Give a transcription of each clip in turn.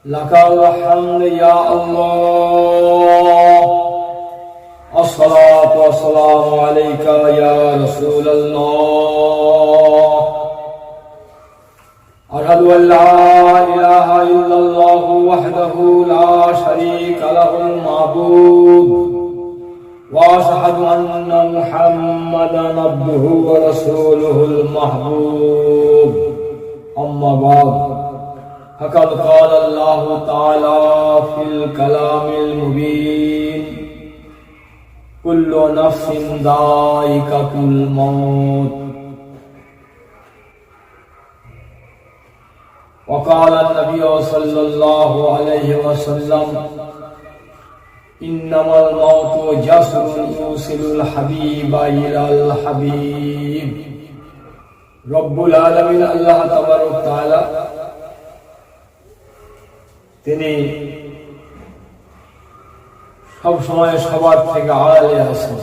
لك الحمد يا الله الصلاة والسلام عليك يا رسول الله أشهد أن لا إله إلا الله وحده لا شريك له المعبود وأشهد أن محمدا عبده ورسوله المحبوب أما بعد فقد قال الله تعالى في الكلام المبين كل نفس ذائقة الموت وقال النبي صلى الله عليه وسلم إنما الموت جسر يوصل الحبيب إلى الحبيب رب العالمين الله تبارك وتعالى তিনি সব সময় সবার থেকে আড়ালে আছেন।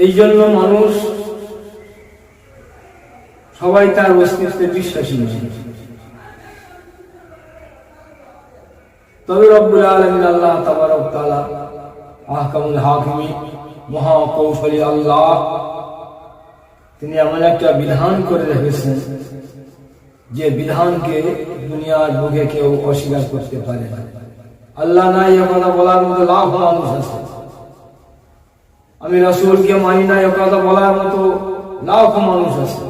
এই জন্য মানুষ সবাই তার অস্তিত্বে বিশ্বাসী নয়। তবে রব্বুল আলামিন আল্লাহ তাবারক তাআলা আহকামুল হাকিমিন মহাকৌশলী আল্লাহ তিনি এমন একটা বিধান করে রেখেছেন যে বিধানকে দুনিয়ার বুকে কেউ অস্বীকার করতে পারে না। আল্লাহ নাই এ কথা বলার মতো লাখ মানুষ আছে, আমি রাসূলকে মানি না এ কথা বলার মতো লাখ মানুষ আছে,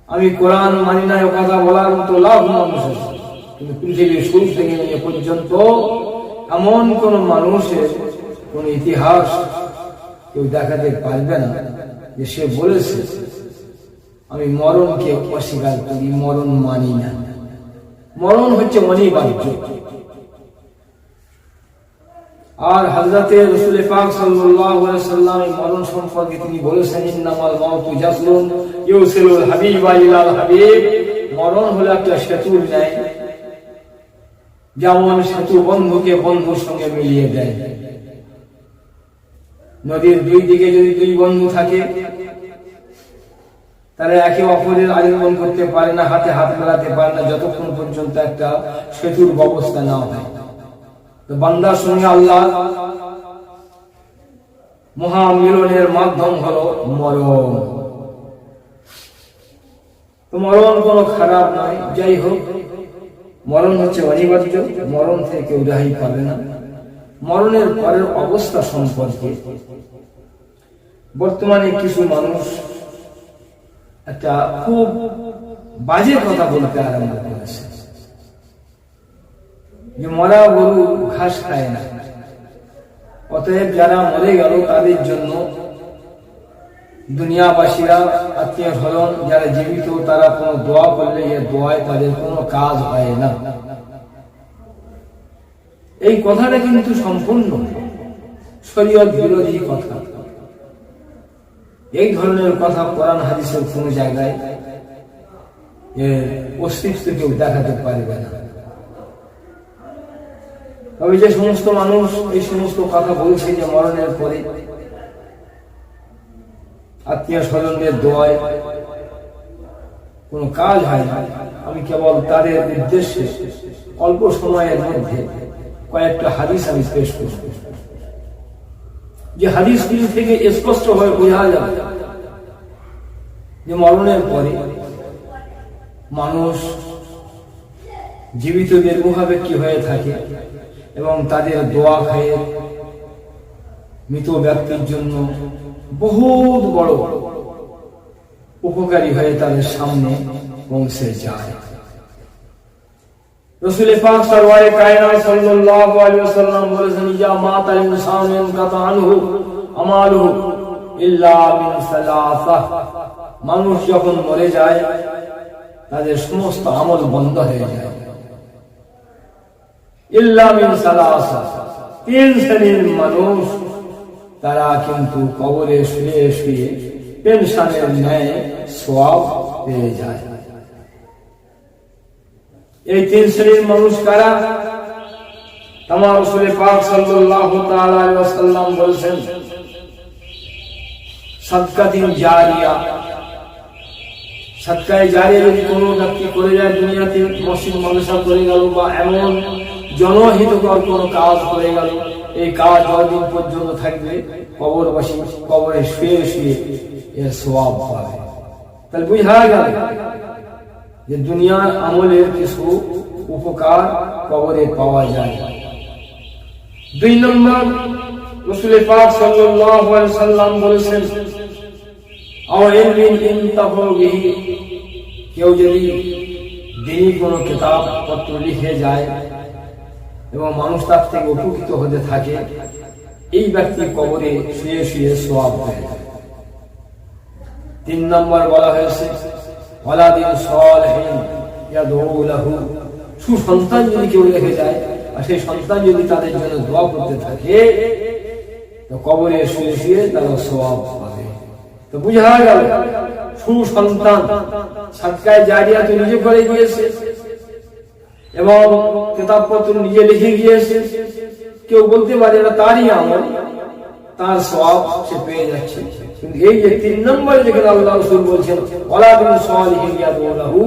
আমি কোরআন মানি না এ কথা বলার মতো লাখ মানুষ আছে। কিন্তু পৃথিবীর শুরু থেকে এ পর্যন্ত এমন কোন মানুষের কোন ইতিহাস কেউ দেখাতে পারবে না যে সে বলেছে আমি মরণকে অস্বীকার করি, মরণ মানি না। মরণ হচ্ছে অনিবার্য। আর হযরতে রাসূল পাক সাল্লাল্লাহু আলাইহি ওয়াসাল্লাম মরণ সম্পর্কে তিনি বলেছেন ইন্নামাল মাউতু জাসরুন ইউসিলুল হাবিবা ইলাল হাবিব। মরণ হলো একটা সেতুর ন্যায়, যেমন সেতু বন্ধুকে বন্ধুর সঙ্গে মিলিয়ে দেয়। নদীর দুই দিকে যদি দুই বন্ধু থাকে তারা একে অপরের আলিঙ্গন করতে পারে না, হাতে হাত মেলাতে পারে না যতক্ষণ পর্যন্ত একটা সেতুর ব্যবস্থা না হয়। তো বান্দার সঙ্গে আল্লাহ মহামিলনের মাধ্যম হলো মরণ। তো মরণ কোনো খারাপ নয়, যাই হোক মরণ হচ্ছে অনিবার্য, মরণ থেকে কেউ রেহাই পাবে না। মরণের পরের অবস্থা সম্পর্কে বর্তমানে কিছু মানুষ একটা খুব বাজে কথা বলতে আরম্ভ করেছে যে মরা গরু ঘাস খায় না, অতএব যারা মরে গেল তাদের জন্য দুনিয়াবাসীরা আত্মীয় স্বজন যারা জীবিত তারা কোনো দোয়া করলে এ দোয়ায় তাদের কোনো কাজ হয় না। এই কথাটা কিন্তু সম্পূর্ণ শরীয়ত বিরোধী কথা। এই ধরনের কথা কোরআন হাদিসের কোন জায়গায় অস্তিত্ব কেউ দেখাতে পারবে না। তবে যে সমস্ত মানুষ এই সমস্ত কথা বলছে যে মরণের পরে আত্মীয় স্বজনদের দোয়ায় কোনো কাজ হয় না, আমি কেবল তাদের উদ্দেশ্যে অল্প সময়ের মধ্যে কয়েকটা হাদিস আমি পেশ করব, যে হাদিসগুলি থেকে স্পষ্ট হয়ে বোঝা যায় যে মরণের পরে মানুষ জীবিতদের মুখাপেক্ষী হয়ে থাকে এবং তাদের দোয়া খায়ে মৃত ব্যক্তির জন্য বহুত বড় উপকারী হয়ে তাদের সামনে পৌঁছে যায়। রাসূল পাক সরওয়ারে কায়নাত সাল্লাল্লাহু আলাইহি ওয়াসাল্লাম বলেছেন ইয়া মাতাল ইনসানু ইনকাতা আনহু আমালুহু ইল্লা মিন সালাসা। মানুষ যখন মরে যায় তাদের সমস্ত আমল বন্ধ হয়ে যায় ইল্লা মিন সালাসা। তিন শ্রেণীর মানুষ তারা কিন্তু কবরে শুয়ে শুয়ে পেনশনের ন্যায় সওয়াব পেয়ে যায়। এই তিন শ্রেণীর মানুষ কারা? আমার রাসূল পাক সাল্লাল্লাহু তাআলা আলাইহি ওয়াসাল্লাম বলেছেন সাদকাতুন জারিয়া, সাদকায়ে জারিয়া যদি কোনো ব্যক্তি করে যায় দুনিয়াতে, মসজিদ মাদ্রাসা করে গেল বা এমন জনহিতকর কোনো কাজ করে গেল, এই কাজ যতদিন পর্যন্ত থাকবে কবরবাসী কবরে শুয়ে শুয়ে এর সওয়াব পাবে। তাহলে বুঝা গেল যে দুনিয়ার আমলের কিছু উপকার কবরে পাওয়া যায়। 2 নম্বর, রাসূল পাক সাল্লাল্লাহু আলাইহি সাল্লাম বলেছেন, কেউ যদি দিনী কোনো কিতাব পত্র লিখে যায় এবং মানুষ তার থেকে উপকৃত হতে থাকে, এই ব্যক্তি কবরে শুয়ে শুয়ে সওয়াব পায়। 3 নম্বর বলা হয়েছে, ওয়ালাদিন সালিহিন ইয়াদউ লাহু, সুসন্তান যদি কেউ রেখে যায় আর সেই সন্তান যদি তাদের জন্য দোয়া করতে থাকে, তো কবরে শুয়ে শুয়ে তারা সওয়াব পাবে। তো বুঝা গেল সুসন্তান সাদকায়ে জারিয়া তো নিজে করে গিয়েছে এবং কিতাবপত্র নিজে লিখে গিয়েছে, কেউ বলতে পারে না তারই আমল, তার সওয়াব সে পেয়ে যাচ্ছে। কিন্তু এই যে 3 নম্বরে যেখানে আল্লাহ রাসূল বলছেন ওয়ালাদিন সালিহিন ইয়াদউ লাহু,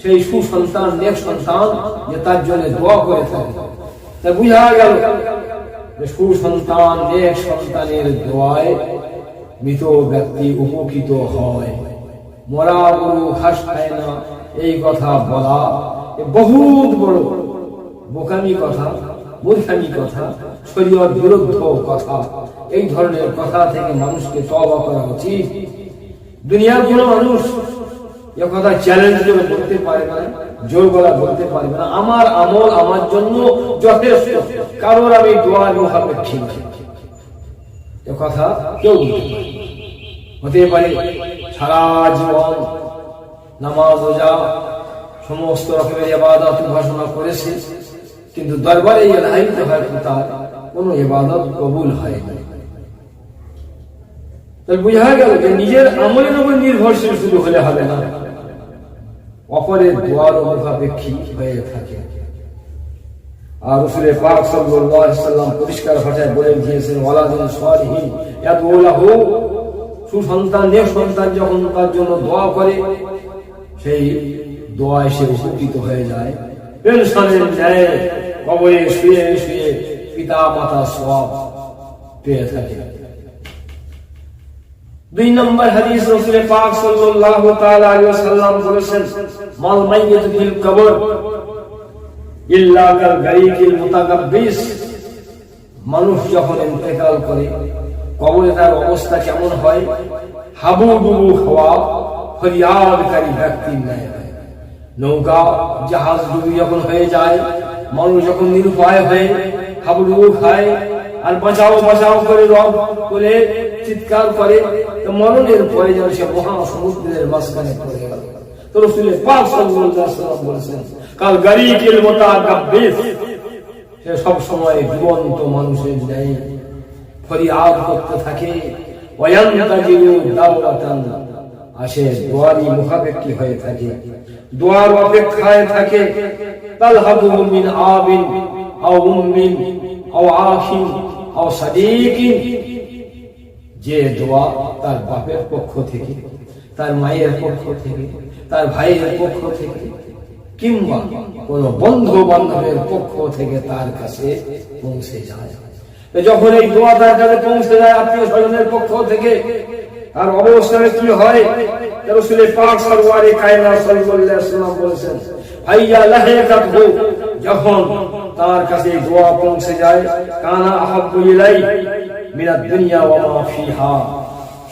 সেই সুসন্তান নেক সন্তান যে তার জন্য দোয়া করে থাকে, তা বুঝা গেল যে সুসন্তান নেক সন্তানের দোয়ায় মৃত ব্যক্তি উপকৃত হয়। মরা গরু ঘাস খায় না, এই কথা বলা বহুত বড় বোকামি কথা, মূর্খামি কথা, শরীয়ত বিরুদ্ধ কথা। এই ধরনের কথা থেকে মানুষকে তওবা করা উচিত। দুনিয়ার কোনো মানুষ এ কথা চ্যালেঞ্জ করে বলতে পারে না, জোর গলা বলতে পারবে না আমার আমল আমার জন্য যথেষ্ট, কারোর আমি দোয়ার মুখাপেক্ষী নই, এ কথা কেউ বলতে পারে। হতে পারে সারা জীবন নামাজ রোজা সমস্ত রকমের ইবাদত ঘোষণা করেছে, কিন্তু দরবারে হাজির হওয়ার তার কোনো ইবাদত কবুল হয় না। তাহলে বুঝা গেল যে নিজের আমলের উপর নির্ভরশীল শুধু হলে হবে না, অপরের দোয়ার মুখাপেক্ষী হয়ে থাকে। আর রাসূল পাক সাল্লাল্লাহু আলাইহি সাল্লাম পরিষ্কার ভাষায় বলে দিয়েছেন, ওয়ালাদিন সালিহিন ইয়াদউ লাহু, সুসন্তান নেক সন্তান যখন তার জন্য দোয়া করে, সেই দোয়ায় সে উপকৃত হয়ে যায়। পেনশনের ন্যায় কবরে শুয়ে শুয়ে পিতা মাতা সওয়াব পেয়ে থাকে। 2 নম্বর হাদিস, রাসূল পাক সাল্লাল্লাহু তাআলা আলাইহি ওয়াসাল্লাম বলেছেন, মাল মাইয়িতু ফিল কবর ইল্লা কাল গারিকিল মুতাগাব্বিস, মানুষ যখন ইন্তেকাল করে কবরে তার অবস্থা কেমন হয়? হাবুডুবু হওয়া ফরিয়াদকারী ব্যক্তির ন্যায়। নৌকা জাহাজ ডুবি যখন হয়ে যায়, মানুষ যখন নিরুপায় হয়ে হাবুডুবু খায় আর বাঁচাও বাঁচাও করে রব করে চিৎকার করে, তো মরণের পরে যেন সে মহাসমুদ্রের মাঝখানে পড়ে গেল। তো রাসূল পাক সাল্লাল্লাহু আলাইহি ওয়াসাল্লাম বলেছেন, কাল গারিকিল মুতাগাব্বিস, সে সব সময় জীবন্ত মানুষের ন্যায় ফরিয়াদ করতে থাকে, ওয়ায়ান্তাজিরু দাওয়াতান, আসে দোয়ারি মুখাপেক্ষী হয়ে থাকে, দোয়ার অপেক্ষায় থাকে। তালহাবু মিন আবিন আও উম্মিন আও আখিন আও সাদিকিন, যে দোয়া তার বাপের পক্ষ থেকে, তার মায়ের পক্ষ থেকে, তার ভাইয়ের পক্ষ থেকে, কিংবা কোন বন্ধু বান্ধবের পক্ষ থেকে তার কাছে পৌঁছে যায়। যখন এই দোয়া তার কাছে পৌঁছে যায় আত্মীয় স্বজনের পক্ষ থেকে, তার অবস্থানে কি হয়? রাসূল পাক সাল্লাল্লাহু আলাইহি ওয়াসাল্লাম বলেছেন, হাইয়া লাহিকাতহু, যখন তার কাছে দোয়া পৌঁছে যায়, কানা আহাব্বু ইলাই মিনাদ দুনিয়া ওয়া মা ফিহা,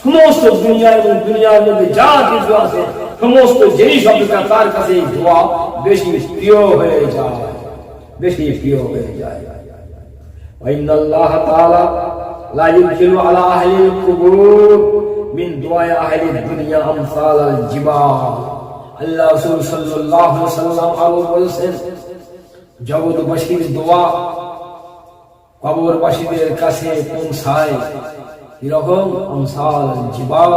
সমস্ত দুনিয়া এবং দুনিয়ার মধ্যে যা কিছু আছে সমস্ত জিনিস অপেক্ষা তার কাছে এই দোয়া বেশি প্রিয় হয়ে যায়, বেশি প্রিয় হয়ে যায়। ওয়াইনাল্লাহ তাআলা লা ইউজিলু আলা আহলিল কুবুর মিন দুআ আহলিদ দুনিয়া আমসালাল জিবাল। আল্লাহ রাসূল সাল্লাল্লাহু আলাইহি ওয়াসাল্লাম আরো বলেছেন, জগৎবাসীর দোয়া কবরবাসীদের কাছে পৌঁছায় এরকম আমসালাল জিবাল,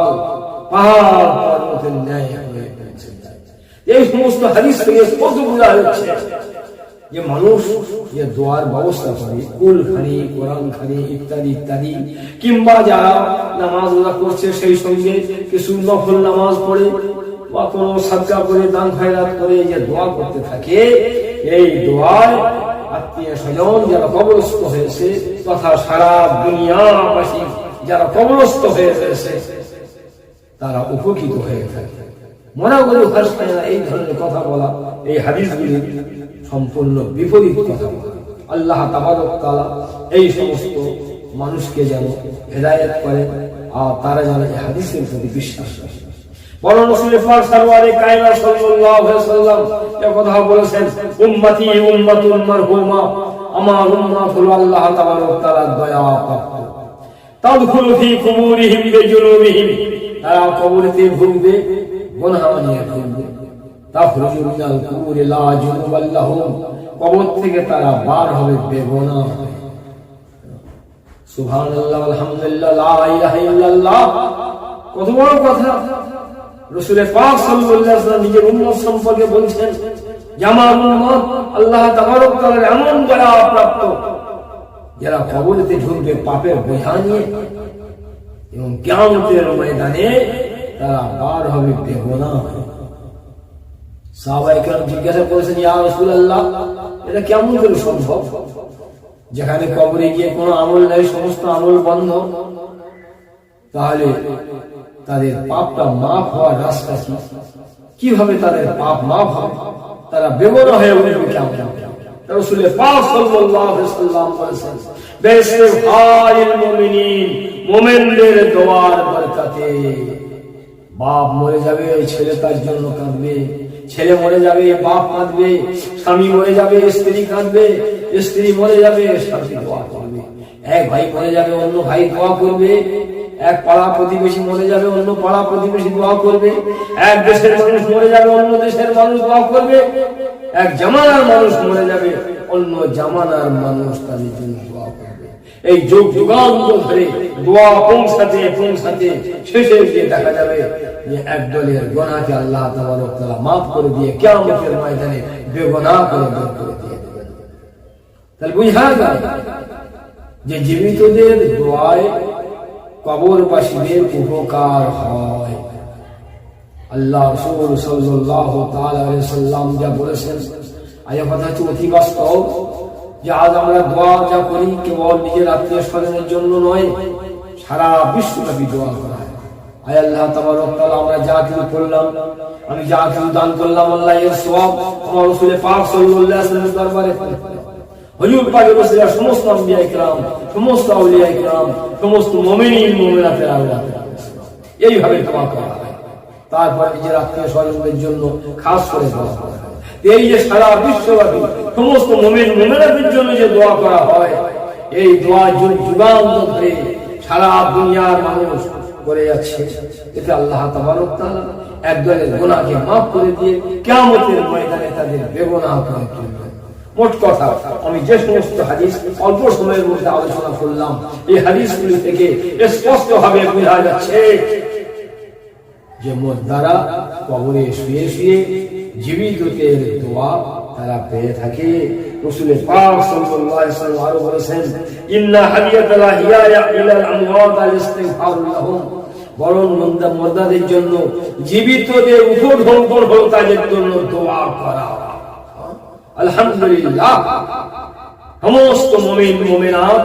পাহাড় পর্বতের ন্যায় হয়ে পৌঁছে যায়। এই সমস্ত হাদিস থেকে স্পষ্ট বোঝা যাচ্ছে যে মানুষ যে দোয়ার ব্যবস্থা করে, কুল খানি, কোরআন খানি ইত্যাদি ইত্যাদি, কিংবা যারা নামাজ রোজা করছে সেই সঙ্গে কিছু নফল নামাজ পড়ে, বা কোনো সাদকা করে দান খয়রাত করে যে দোয়া করতে থাকে, এই দোয়ায় আত্মীয় স্বজন যারা কবরস্থ হয়েছে তথা সারা দুনিয়াবাসী যারা কবরস্থ হয়ে রয়েছে তারা উপকৃত হয়ে থাকে। মনে করি এই ধরনের কথা বলা এই হাদিসগুলি সম্পূর্ণ বিপরীত কথা বলা। আল্লাহ তাবারক তাআলা এই সমস্ত মানুষকে যেন হেদায়েত করে আর তারা যেন এই হাদিসের প্রতি বিশ্বাস করে। বড় রাসূল পাক সরওয়ারে কায়নাত সাল্লাল্লাহু আলাইহি ওয়াসাল্লাম এই কথা বলেছেন, উম্মতি উম্মাতুন মারহুমা, আমার উম্মত হলো আল্লাহ তাবারক তাআলার দয়া প্রাপ্ত। তাদখুলু ফি কুবুরিহিম বিজুনুবিহিম, তারা কবরেতে ঢুকবে গুনাহ নিয়ে ঢুকবে। তাখরুজু মিনাল কুবুরি লা জুনুবাল লাহুম, কবর থেকে তারা বার হবে বেগুনাহ। সুবহানাল্লাহ আলহামদুলিল্লাহ লা ইলাহা ইল্লাল্লাহ, কত বড় কথা। রাসূল পাক সাল্লাল্লাহু আলাইহি ওয়াসাল্লাম নিজের উম্মত সম্পর্কে বলছেন যে আমার উম্মত আল্লাহ তাবারক তাআলার এমন দয়া প্রাপ্ত যারা কবরেতে ঢুকবে পাপের বোঝা নিয়ে এবং কিয়ামতের ময়দানে তারা বার হবে বেগুনাহ। সাহাবায়ে কেরাম জিজ্ঞাসা করেছেন, ইয়া রাসূলুল্লাহ, এটা কেমন করে সম্ভব যেখানে কবরে গিয়ে কোনো আমল নাই, সমস্ত আমল বন্ধ, তাহলে তাদের পাপটা মাফ হওয়ার রাস্তা কি? কিভাবে তাদের পাপ মাফ হবে? তারা বেগুনাহ হয়ে উঠবে কেমন? রাসূল পাক সাল্লাল্লাহু আলাইহি ওয়াসাল্লাম বলেছেন, বিসমিল্লাহিল মুমিনিন, মুমিনদের দোয়ার বরকতে বাপ মরে যাবে, ছেলে তার জন্য কাঁদবে, ছেলে মরে যাবে, বাপ কাঁদবে, স্বামী মরে যাবে, স্ত্রী কাঁদবে, স্ত্রী মরে যাবে, স্বামী দোয়া করবে, এক ভাই মরে যাবে, অন্য ভাই দোয়া করবে, এক পাড়া প্রতিবেশী মরে যাবে, অন্য পাড়া প্রতিবেশী দোয়া করবে, এক দেশের মানুষ মরে যাবে, অন্য দেশের মানুষ দোয়া করবে, এক জামানার মানুষ মরে যাবে, অন্য জামানার মানুষ তাদের জন্য দোয়া করবে। এই যুগ যুগান্তর ধরে দোয়া পৌঁছাতে পৌঁছাতে শেষে গিয়ে দেখা যাবে যে একদলের গুনাহকে আল্লাহ তাবারক তাআলা মাফ করে দিয়ে কিয়ামতের ময়দানে বেগুনাহ করে বের করে দিয়ে দেবেন। তাহলে বুঝা গেল যে জীবিতদের দোয়ায় কবরবাসীদের উপকার হয়। আল্লাহ রাসূল সাল্লাল্লাহু তাআলা আলাইহি সাল্লাম যা বলেছেন, আয়া কথা হচ্ছে অতি বাস্তব যে আজ আমরা দোয়া যা করি কেবল নিজের আত্মীয় স্বজনের জন্য নয়, সারা বিশ্বব্যাপী দোয়া করা হয়। আয় আল্লাহ তাবারক তাআলা, আমরা যা কিছু করলাম, আমি যা কিছু দান করলাম, আল্লাহ এর সওয়াব আমার রাসূল পাক সাল্লাল্লাহু আলাইহি ওয়াসাল্লামের দরবারে হুজুর পাকের ওসিলা সমস্ত আম্বিয়া ইকরাম, সমস্ত আউলিয়া ইকরাম, সমস্ত মুমিনিন মুমিনাতের আল্লাহ এইভাবে দোয়া করা হয়। তারপর নিজের আত্মীয় স্বজনদের জন্য খাস করে দোয়া করা হয়। এই যে সারা বিশ্বব্যাপী সমস্ত মুমিন মুমিনাতের জন্য যে দোয়া করা হয়, এই দোয়া যুগ যুগান্তর ধরে সারা দুনিয়ার মানুষ করে যাচ্ছে। এতে আল্লাহ তাবারক তাআলা একদলের গুনাহকে মাফ করে দিয়ে কিয়ামতের ময়দানে তাদের বেগুনাহ করে তুলবেন। মোট কথা, আমি যে সমস্ত হাদিস অল্প সময়ের মধ্যে আলোচনা করলাম, এই হাদিসগুলি থেকে স্পষ্টভাবে বোঝা যাচ্ছে যে মোট দ্বারা কবরে শুয়ে শুয়ে জীবিতদের দোয়া তারা পেয়ে থাকে। রাসূল পাক সাল্লাল্লাহু আলাইহি ওয়াসাল্লাম আরো বলেছেন, ইন্না হাদিয়াতাল হিয়া ইলাল আমওয়াত আল ইস্তিগফার লাহুম, বরং মুর্দাদের জন্য জীবিতদের উপঢৌকন হলো তাদের জন্য দোয়া করা। আলহামদুলিল্লাহ, সমস্ত মুমিন মুমিনাত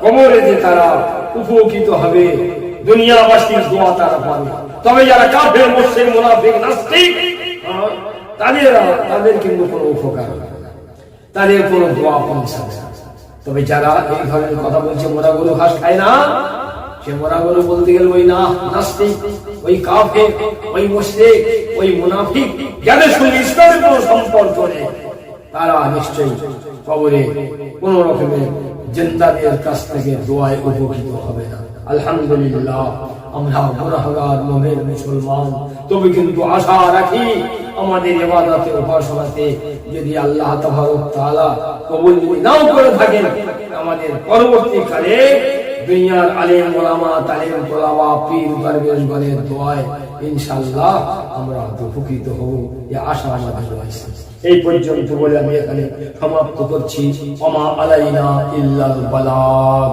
কবরেতে তারা উপকৃত হবে, দুনিয়াবাসীর দোয়া তারা পাবে। তবে যারা কাফের, মুশরিক, মুনাফিক, নাস্তিক, তাদের কিন্তু কোনো উপকার হবে না, তাদের কোনো দোয়া পৌঁছাবে না। তবে যারা এই ধরনের কথা বলছে, মোরা গরু ঘাস খায় না, সে মোরা গরু বলতে গেলে ওই নাস্তিক, ওই কাফের, ওই মুশরিক, ওই মুনাফিক, যাদের সঙ্গে ইসলামের কোনো সম্পর্ক নেই, তারা নিশ্চয়ই কবরে কোন রকমের জিন্দাদের কাছ থেকে দোয়ায় উপকৃত হবে না। আলহামদুলিল্লাহ, আমরা গুনাহগার মুমিন মুসলমান, তবে কিন্তু আশা রাখি আমাদের ইবাদতে উপাসনাতে যদি আল্লাহ তাবারক তাআলা কবুল নাও করে থাকেন, আমাদের পরবর্তীকালে দুনিয়ার আলেম ওলামা, তালিম তোলাবা, পীর দরবেশগণের দোয়ায় ইনশাআল্লাহ আমরা উপকৃত হব, এই আশা আমাদের রয়েছে। এই পর্যন্ত বলে আমি এখানে সমাপ্ত করছি। ওমা আলাইনা ইল্লাল বালাগ।